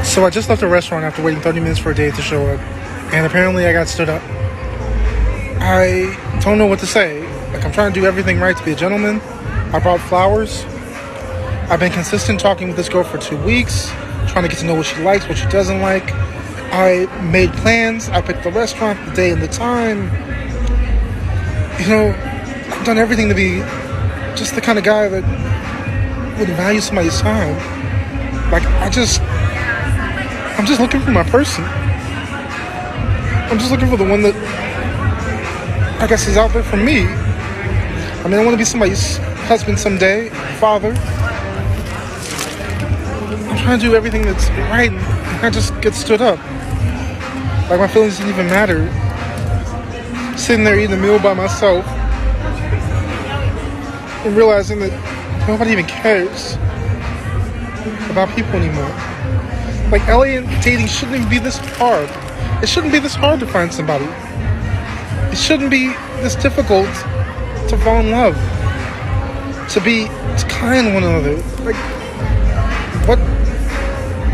So I just left the restaurant after waiting 30 minutes for a date to show up, and apparently I got stood up. I don't know what to say. Like, I'm trying to do everything right to be a gentleman. I brought flowers. I've been consistent talking with this girl for 2 weeks, trying to get to know what she likes, what she doesn't like. I made plans. I picked the restaurant, the day, and the time. I've done everything to be just the kind of guy that would value somebody's time. Like, I'm just looking for my person. I'm just looking for the one that I guess is out there for me. I mean, I want to be somebody's husband someday, father. I'm trying to do everything that's right, and I just get stood up. Like, my feelings didn't even matter. Sitting there eating a meal by myself and realizing that nobody even cares about people anymore. Like, LA and dating shouldn't even be this hard. It shouldn't be this hard to find somebody. It shouldn't be this difficult to fall in love. To be kind to one another. Like, what?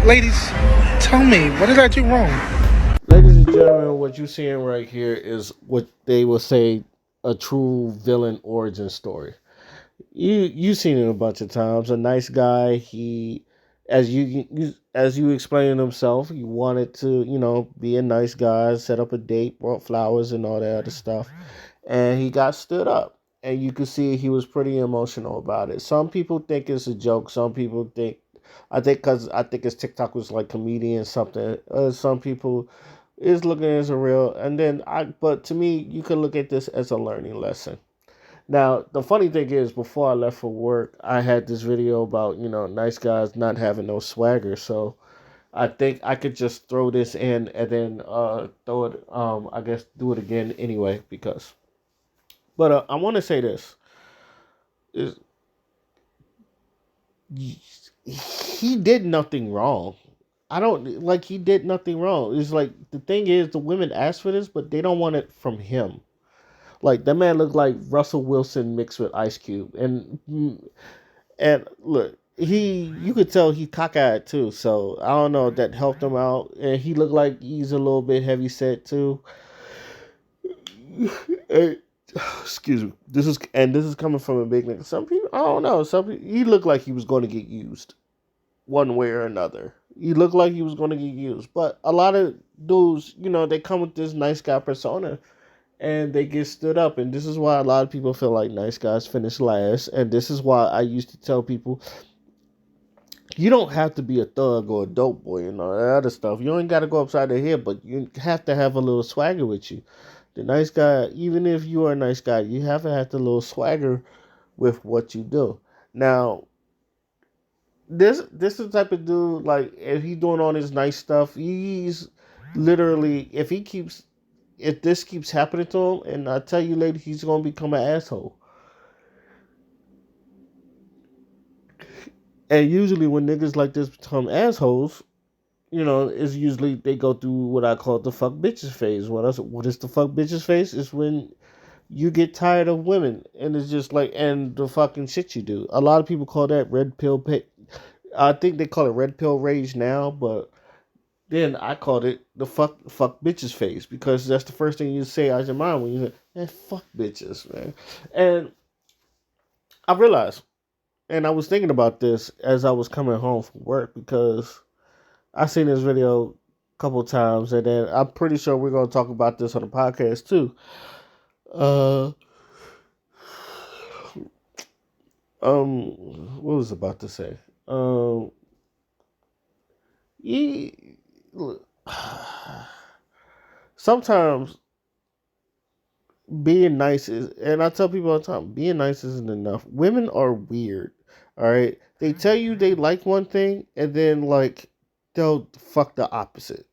Ladies, tell me, what did I do wrong? Ladies and gentlemen, what you're seeing right here is what they will say a true villain origin story. You've seen it a bunch of times. A nice guy. He, as you explained himself, he wanted to be a nice guy, set up a date, brought flowers and all that other stuff, and he got stood up. And you could see he was pretty emotional about it. Some people think it's a joke. Some people think, I think his TikTok was like comedian something. Some people is looking as a real, and but to me, you could look at this as a learning lesson. Now, the funny thing is, before I left for work, I had this video about, nice guys not having no swagger. So I think I could just throw this in and then throw it, I guess, do it again anyway, because. But I want to say this. Is he did nothing wrong. I don't like he did nothing wrong. It's like the thing is the women ask for this, but they don't want it from him. Like that man looked like Russell Wilson mixed with Ice Cube, and look, you could tell he cockeyed too. So I don't know if that helped him out, and he looked like he's a little bit heavy set too. Eh, excuse me. This is coming from a big nigga. Some people I don't know. Some people, he looked like he was going to get used one way or another. He looked like he was going to get used, but a lot of dudes, they come with this nice guy persona and they get stood up. And this is why a lot of people feel like nice guys finish last. And this is why I used to tell people you don't have to be a thug or a dope boy and all that other stuff. You ain't got to go upside the head, but you have to have a little swagger with you. The nice guy, even if you are a nice guy, you have to have the little swagger with what you do. Now, this is the type of dude, like, if he's doing all this nice stuff, he's literally, if this keeps happening to him, and I tell you later, he's gonna become an asshole. And usually when niggas like this become assholes, it's usually they go through what I call the fuck bitches phase. What is the fuck bitches phase? It's when you get tired of women, and it's just like, and the fucking shit you do. A lot of people call that red pill I think they call it red pill rage now, but then I called it the fuck bitches phase, because that's the first thing you say out of your mind when you say, man, fuck bitches, man. And I realized, and I was thinking about this as I was coming home from work, because I seen this video a couple times, and then I'm pretty sure we're gonna talk about this on the podcast too. Uh, what was I about to say? He, look, sometimes being nice is, and I tell people all the time, being nice isn't enough. Women are weird. All right, they tell you they like one thing, and then like they'll fuck the opposite.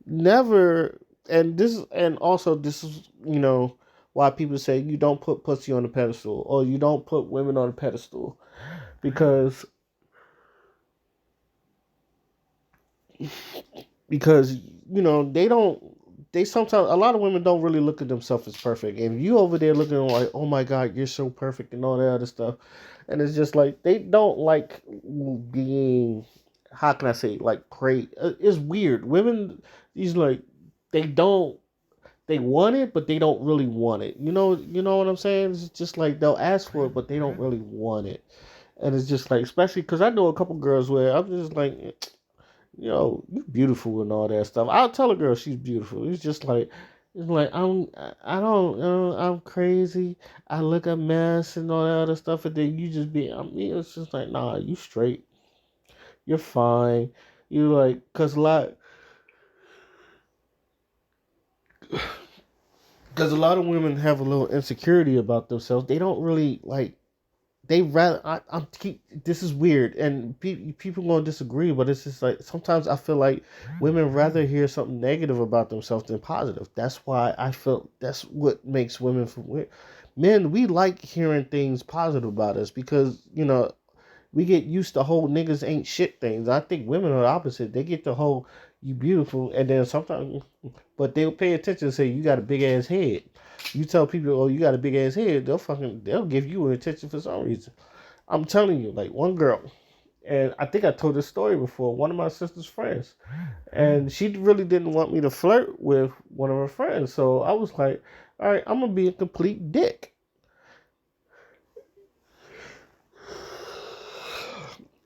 Never. And also this is why people say you don't put pussy on a pedestal, or you don't put women on a pedestal, because because they don't, they sometimes, a lot of women don't really look at themselves as perfect, and you over there looking like, oh my god, you're so perfect and all that other stuff, and it's just like they don't like being how can I say, like, pray. It's weird. Women, these like, they don't, they want it, but they don't really want it. You know what I'm saying? It's just like they'll ask for it, but they don't really want it. And it's just like, especially because I know a couple girls where I'm just like, you beautiful and all that stuff. I'll tell a girl she's beautiful. It's like I don't, I'm crazy. I look a mess and all that other stuff, and then you just be. I mean, it's just like, nah, you straight. You're fine. You like, cause a lot of women have a little insecurity about themselves. They don't really like. They rather. I'm keep. This is weird, and people gonna disagree, but it's just like sometimes I feel like women rather hear something negative about themselves than positive. That's why I feel that's what makes women from men. We like hearing things positive about us because we get used to whole niggas ain't shit things. I think women are the opposite. They get the whole you beautiful, and then sometimes, but they'll pay attention and say you got a big ass head. You tell people, oh, you got a big ass head, they'll give you attention for some reason. I'm telling you, like one girl, and I think I told this story before. One of my sister's friends, and she really didn't want me to flirt with one of her friends. So I was like, all right, I'm gonna be a complete dick.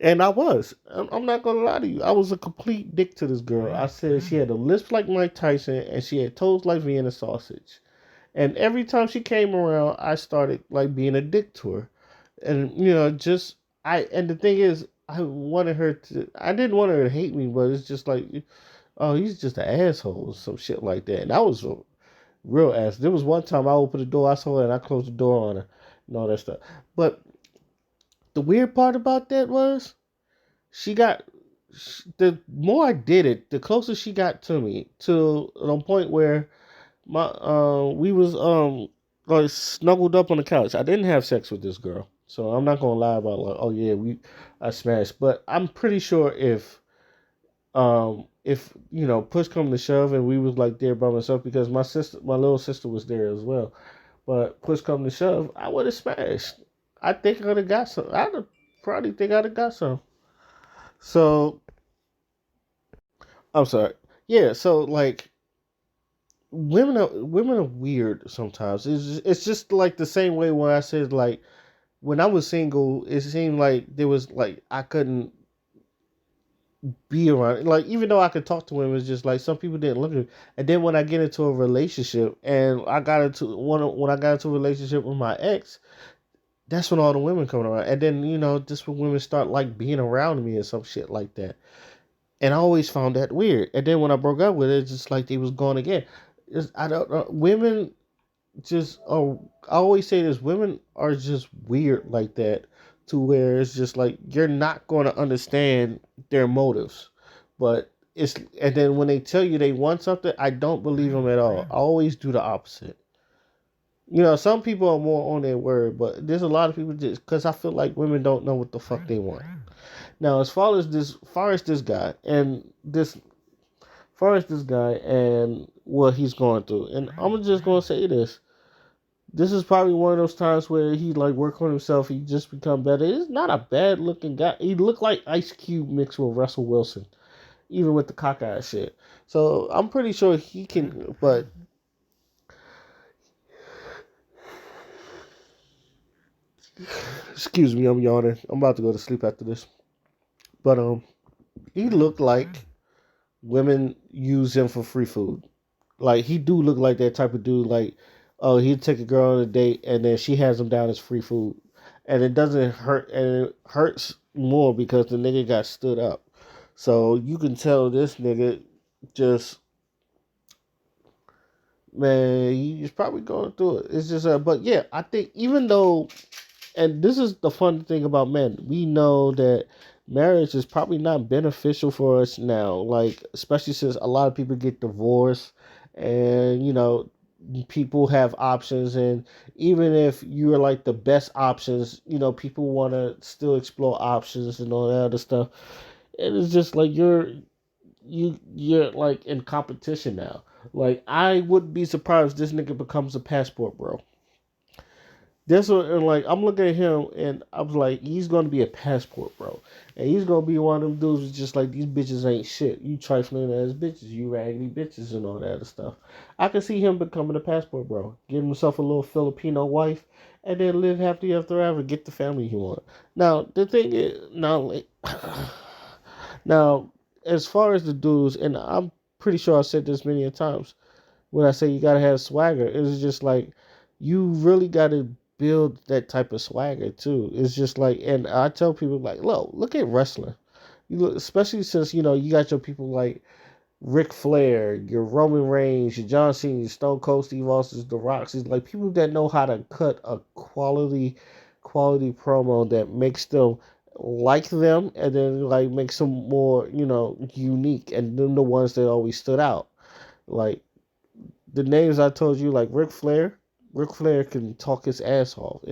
And I was. I'm not gonna lie to you. I was a complete dick to this girl. I said she had a lisp like Mike Tyson and she had toes like Vienna sausage. And every time she came around, I started like being a dick to her. And just and the thing is, I wanted her to. I didn't want her to hate me, but it's just like, oh, he's just an asshole or some shit like that. And I was a real ass. There was one time I opened the door, I saw her, and I closed the door on her and all that stuff. But the weird part about that was she got the more I did it, the closer she got to me to the point where my we was like snuggled up on the couch. I didn't have sex with this girl, so I'm not gonna lie about like, oh yeah, I smashed. But I'm pretty sure if push come to shove and we was like there by myself because my little sister was there as well. But push come to shove, I would have smashed. I think I'd have got some. I'd have probably think I'd have got some. So I'm sorry. Yeah. So like women are weird sometimes. It's just like the same way when I said like when I was single, it seemed like there was like I couldn't be around. Like even though I could talk to women, it's just like some people didn't look at me. And then when I get into a relationship, and I got into one when I got into a relationship with my ex, that's when all the women come around. And then just when women start like being around me and some shit like that. And I always found that weird. And then when I broke up with it, it's just like they was gone again. I don't know. Women just I always say this, women are just weird like that to where it's just like you're not going to understand their motives. But it's and then when they tell you they want something, I don't believe them at all. I always do the opposite. Some people are more on their word, but there's a lot of people just because I feel like women don't know what the fuck they want. Now, as far as this guy and what he's going through, and I'm just gonna say this: this is probably one of those times where he like work on himself. He just become better. He's not a bad looking guy. He looked like Ice Cube mixed with Russell Wilson, even with the cockeyed shit. So I'm pretty sure he can. But excuse me, I'm yawning. I'm about to go to sleep after this. But he looked like women use him for free food. Like he do look like that type of dude. Like, oh, he'd take a girl on a date and then she has him down as free food, and it doesn't hurt, and it hurts more because the nigga got stood up. So you can tell this nigga just man, he's probably going through it. It's just, but yeah, I think even though, and this is the fun thing about men, we know that marriage is probably not beneficial for us now. Like, especially since a lot of people get divorced, and people have options, and even if you're like the best options, people want to still explore options and all that other stuff. And it's just like you're like in competition now. Like I wouldn't be surprised if this nigga becomes a passport bro. That's what, and like, I'm looking at him and I was like, he's gonna be a passport, bro. And he's gonna be one of them dudes who's just like, these bitches ain't shit. You trifling ass bitches, you raggedy bitches and all that other stuff. I can see him becoming a passport, bro. Get himself a little Filipino wife and then live happily ever after, get the family he want. Now the thing is, now like, now as far as the dudes, and I'm pretty sure I said this many a times, when I say you gotta have swagger, it's just like you really gotta build that type of swagger too. It's just like, and I tell people like, look at wrestling. You look, especially since you got your people like Ric Flair, your Roman Reigns, your John Cena, your Stone Cold Steve Austin, The Rocks. It's like people that know how to cut a quality promo that makes them like them, and then like makes them more unique, and then the ones that always stood out. Like the names I told you, like Ric Flair. Ric Flair can talk his ass off,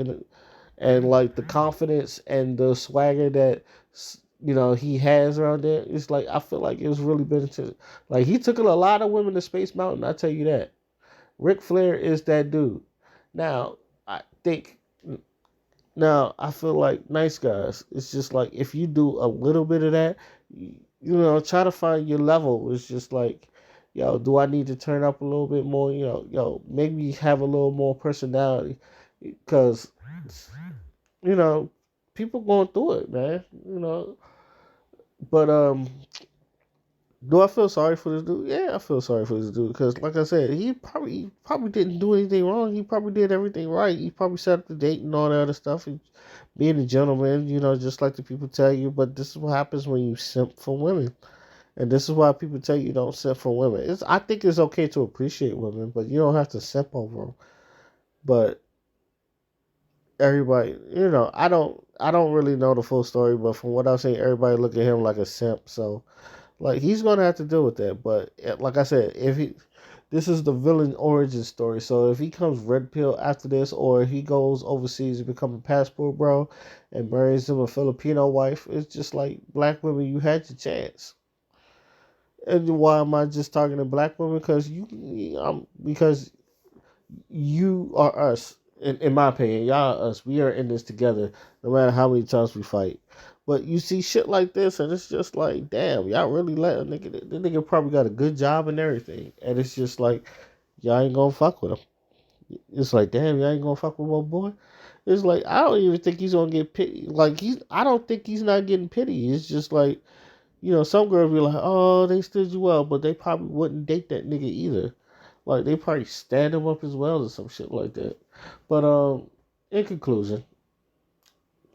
and like the confidence and the swagger that he has around there. It's like I feel like it was really been to, like, he took a lot of women to Space Mountain. I tell you that. Ric Flair is that dude. Now I think I feel like Nice Guys. It's just like if you do a little bit of that, try to find your level. It's just like, yo, do I need to turn up a little bit more? Maybe have a little more personality, because you know people going through it, man. But do I feel sorry for this dude? Yeah, I feel sorry for this dude because, like I said, he probably didn't do anything wrong. He probably did everything right. He probably set up the date and all that other stuff. And being a gentleman, just like the people tell you. But this is what happens when you simp for women, and this is why people tell you don't simp for women. I think it's okay to appreciate women, but you don't have to simp over them. But everybody, I don't really know the full story, but from what I've seen, everybody look at him like a simp. So, like, he's gonna have to deal with that. But like I said, this is the villain origin story. So if he comes red pill after this, or he goes overseas and become a passport bro, and marries him a Filipino wife, it's just like, black women, you had your chance. And why am I just talking to black women? Because you are us. In my opinion, y'all are us. We are in this together, no matter how many times we fight. But you see shit like this, and it's just like, damn, y'all really let a nigga. The nigga probably got a good job and everything, and it's just like, y'all ain't gonna fuck with him. It's like, damn, y'all ain't gonna fuck with my boy. It's like, I don't even think he's gonna get pity. Like, I don't think he's not getting pity. It's just like, some girls be like, oh, they stood you up, but they probably wouldn't date that nigga either. Like, they probably stand him up as well or some shit like that. But in conclusion,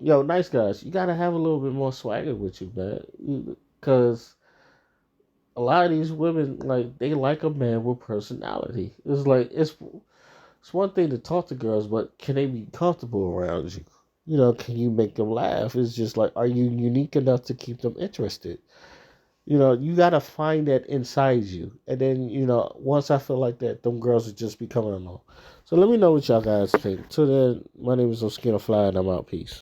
yo, Nice Guys, you gotta have a little bit more swagger with you, man. Because a lot of these women, like, they like a man with personality. It's like, it's one thing to talk to girls, but can they be comfortable around you? Can you make them laugh? It's just like, are you unique enough to keep them interested? You gotta find that inside you, and then once I feel like that, them girls will just be coming along. So let me know what y'all guys think. Till then, my name is Oskina Fly, and I'm out. Peace.